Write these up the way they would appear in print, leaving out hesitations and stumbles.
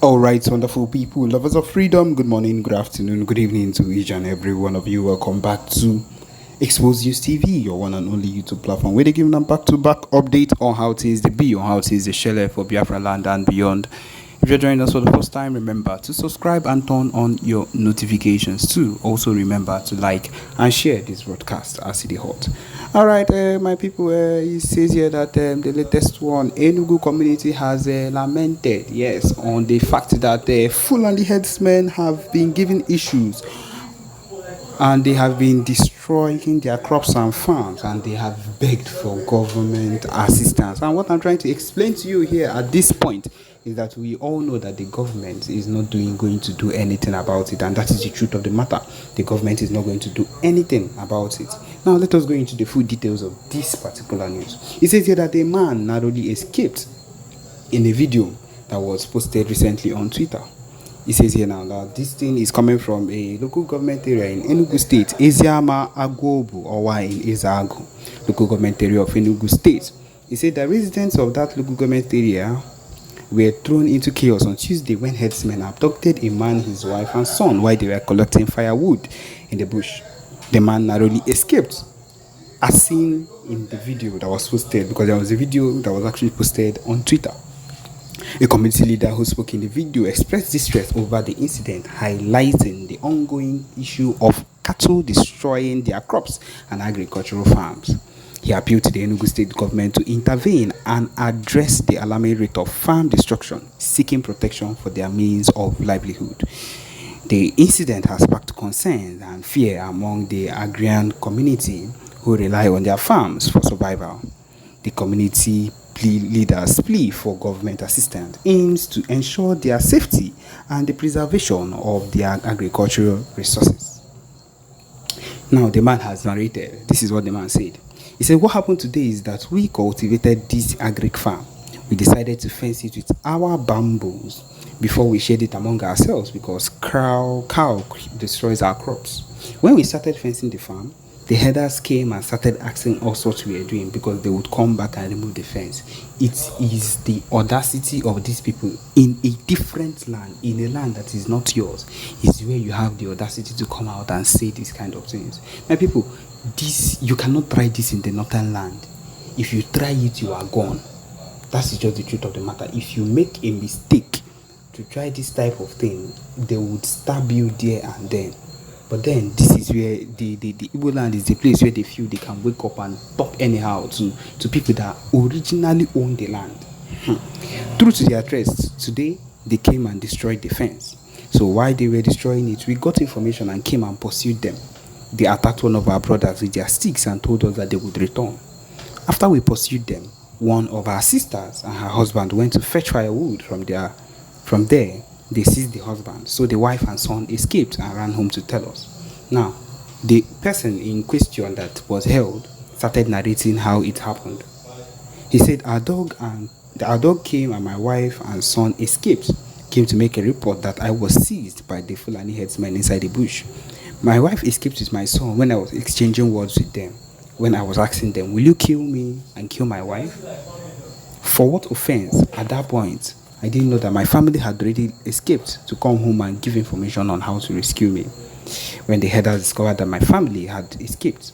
All right, wonderful people, lovers of freedom. Good morning, good afternoon, good evening to each and every one of you. Welcome back to Expose News TV, your one and only YouTube platform, where they give them back-to-back update on how things they be, on how things they share for Biafraland and beyond. If you're joining us for the first time, remember to subscribe and turn on your notifications too. Also remember to like and share this broadcast as it is hot. All right, my people, it says here that the latest one, Enugu community has lamented, yes, on the fact that Fulani headsmen have been given issues and they have been destroying their crops and farms, and they have begged for government assistance. And what I'm trying to explain to you here at this point is that we all know that the government is not going to do anything about it, and that is the truth of the matter. The government is not going to do anything about it. Now let us go into the full details of this particular news. It says here that a man narrowly escaped in a video that was posted recently on Twitter. It says here now that this thing is coming from a local government area in Enugu State, Eziama Agwobu, or in Ezago, local government area of Enugu State. He said that residents of that local government area were thrown into chaos on Tuesday when herdsmen abducted a man, his wife, and son while they were collecting firewood in the bush. The man narrowly escaped, as seen in the video that was posted, because there was a video that was actually posted on Twitter. A community leader who spoke in the video expressed distress over the incident, highlighting the ongoing issue of cattle destroying their crops and agricultural farms. He appealed to the Enugu state government to intervene and address the alarming rate of farm destruction, seeking protection for their means of livelihood. The incident has sparked concern and fear among the agrarian community who rely on their farms for survival. The community leaders' plea for government assistance aims to ensure their safety and the preservation of their agricultural resources. Now, the man has narrated. This is what the man said. He said, what happened today is that we cultivated this agric farm. We decided to fence it with our bamboos before we shared it among ourselves because cow destroys our crops. When we started fencing the farm, the herders came and started asking us what we were doing because they would come back and remove the fence. It is the audacity of these people in a different land, in a land that is not yours, is where you have the audacity to come out and say these kind of things. My people, you cannot try this in the northern land. If you try it, you are gone. That's just the truth of the matter. If you make a mistake to try this type of thing, they would stab you there and then. But then this is where the Igbo land is the place where they feel they can wake up and talk anyhow to people that originally own the land. True to their trust, today they came and destroyed the fence. So while they were destroying it, we got information and came and pursued them. They attacked one of our brothers with their sticks and told us that they would return. After we pursued them, one of our sisters and her husband went to fetch firewood from there. They seized the husband, so the wife and son escaped and ran home to tell us. Now, the person in question that was held started narrating how it happened. He said, our dog came and my wife and son escaped, came to make a report that I was seized by the Fulani headsmen inside the bush. My wife escaped with my son when I was exchanging words with them. When I was asking them, will you kill me and kill my wife? For what offense? At that point, I didn't know that my family had already escaped to come home and give information on how to rescue me. When the herders discovered that my family had escaped,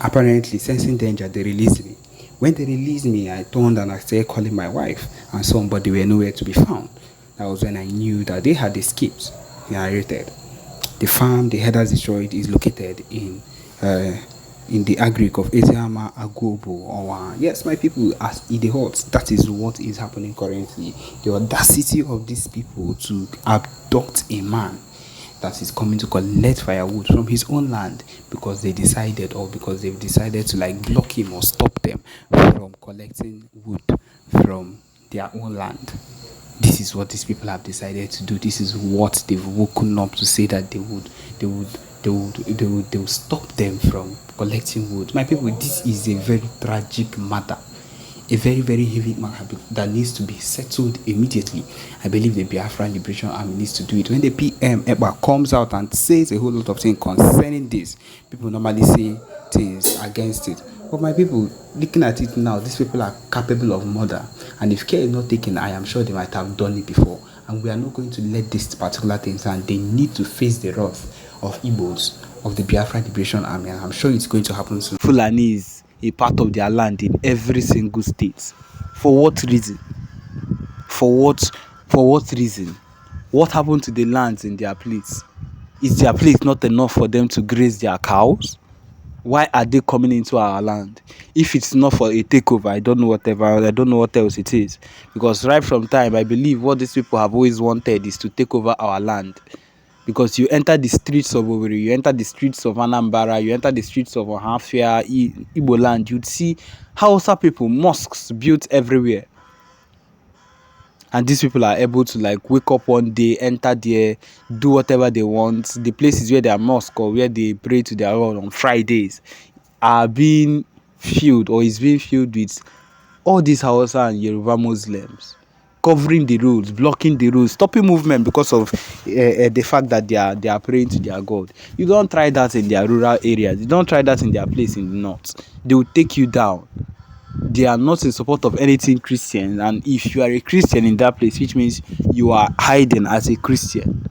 apparently sensing danger, they released me. When they released me, I turned and I started calling my wife and son, but they were nowhere to be found. That was when I knew that they had escaped. He narrated. The farm the herders destroyed is located in the agric of Eziama Agwobu. Yes, my people, as Idehot, that is what is happening currently. The audacity of these people to abduct a man that is coming to collect firewood from his own land because they've decided to like block him or stop them from collecting wood from their own land. This is what these people have decided to do. This is what they've woken up to say that they will stop them from collecting wood. My people, this is a very tragic matter, a very, very heavy matter that needs to be settled immediately. I believe the Biafran Liberation Army needs to do it. When the PM Eba comes out and says a whole lot of things concerning this, people normally say things against it. But my people, looking at it now, these people are capable of murder. And if care is not taken, I am sure they might have done it before. and we are not going to let this particular thing stand. They need to face the wrath of Igbos, of the Biafra Liberation Army, and I'm sure it's going to happen soon. Fulani is a part of their land in every single state. For what reason? For what? For what reason? What happened to the lands in their place? Is their place not enough for them to graze their cows? Why are they coming into our land? If it's not for a takeover, I don't know what else it is. Because right from time, I believe what these people have always wanted is to take over our land. Because you enter the streets of Owerri, you enter the streets of Anambra, you enter the streets of Ohafia, Igbo land, you'd see Hausa people, mosques built everywhere. And these people are able to like wake up one day, enter there, do whatever they want. The places where they are mosque or where they pray to their Lord on Fridays are being filled or is being filled with all these Hausa and Yoruba Muslims, covering the roads, blocking the roads, stopping movement because of the fact that they are praying to their God. You don't try that in their rural areas. You don't try that in their place in the north. They will take you down. They are not in support of anything Christian, and if you are a Christian in that place, which means you are hiding as a Christian.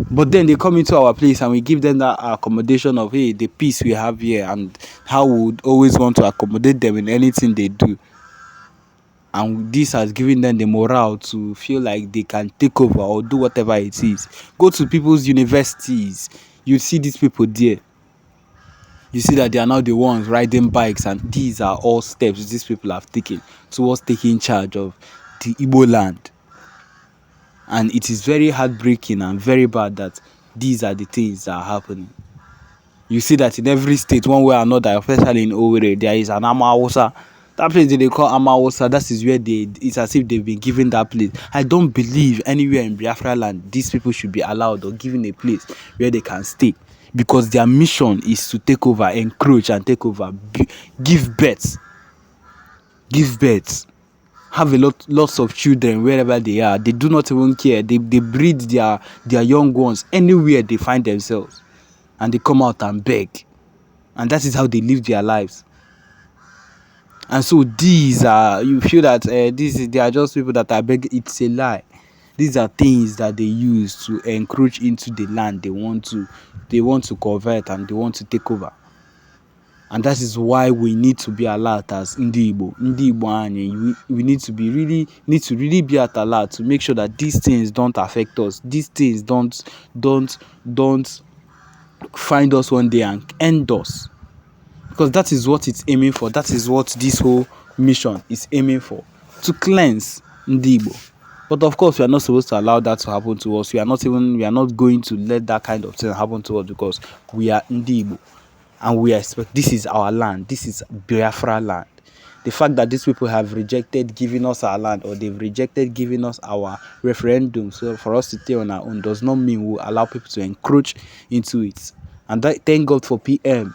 But then they come into our place and we give them that accommodation of, hey, the peace we have here and how we would always want to accommodate them in anything they do. And this has given them the morale to feel like they can take over or do whatever it is. Go to people's universities, you see these people there. You see that they are now the ones riding bikes, and these are all steps these people have taken towards taking charge of the Igbo land. And it is very heartbreaking and very bad that these are the things that are happening. You see that in every state, one way or another, especially in Owerri, there is an Amawusa. That place they call Amawusa, that is where it's as if they've been given that place. I don't believe anywhere in Biafraland these people should be allowed or given a place where they can stay. Because their mission is to take over, encroach and take over, give birth, have lots of children wherever they are. They do not even care. They breed their young ones anywhere they find themselves, and they come out and beg, and that is how they live their lives. And so these are, you feel that they are just people that are begging. It's a lie. These are things that they use to encroach into the land they want to convert and they want to take over. And that is why we need to be alert as Ndi Igbo. We need to really be at alert to make sure that these things don't affect us. These things don't find us one day and end us. Because that is what it's aiming for. That is what this whole mission is aiming for. To cleanse Ndi Igbo. But of course, we are not supposed to allow that to happen to us. We are not going to let that kind of thing happen to us because we are Ndi Igbo. And we expect, this is our land. This is Biafraland. The fact that these people have rejected giving us our land, or they've rejected giving us our referendum so for us to stay on our own, does not mean we'll allow people to encroach into it. And thank God for PM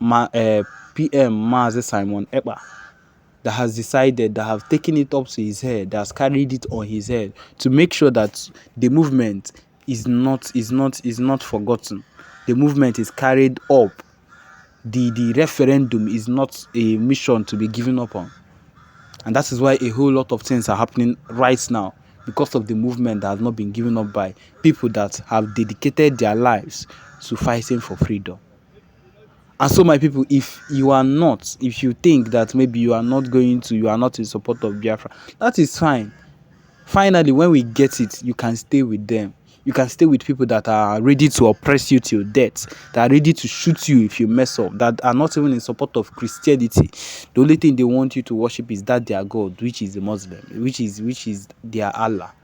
Mazi Simon Ekpa, that has decided, that have taken it up to his head, that has carried it on his head to make sure that the movement is not forgotten. The movement is carried up. The referendum is not a mission to be given up on. And that is why a whole lot of things are happening right now, because of the movement that has not been given up by people that have dedicated their lives to fighting for freedom. And so, my people, if you think that maybe you are not in support of Biafra, that is fine. Finally, when we get it, you can stay with them. You can stay with people that are ready to oppress you till death, that are ready to shoot you if you mess up, that are not even in support of Christianity. The only thing they want you to worship is that their God, which is the Muslim, which is their Allah.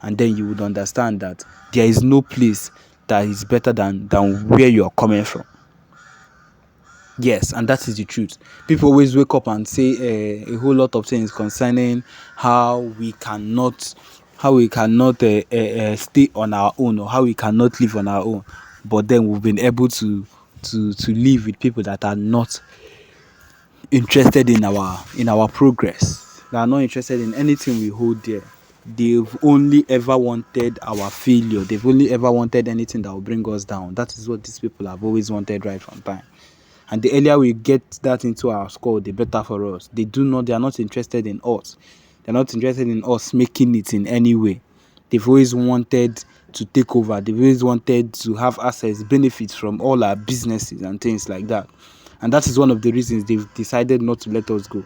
And then you would understand that there is no place that is better than where you are coming from. Yes, and that is the truth. People always wake up and say a whole lot of things concerning how we cannot stay on our own, or how we cannot live on our own. But then we've been able to live with people that are not interested in our progress. They are not interested in anything we hold dear. They've only ever wanted our failure. They've only ever wanted anything that will bring us down. That is what these people have always wanted right from time. And the earlier we get that into our skull, the better for us. They are not interested in us. They're not interested in us making it in any way. They've always wanted to take over. They've always wanted to have access, benefits from all our businesses and things like that. And that is one of the reasons they've decided not to let us go.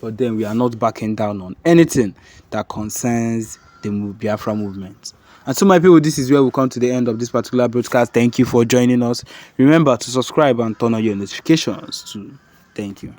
But then we are not backing down on anything that concerns the Biafra movement. And so, my people, this is where we come to the end of this particular broadcast. Thank you for joining us. Remember to subscribe and turn on your notifications too. Thank you.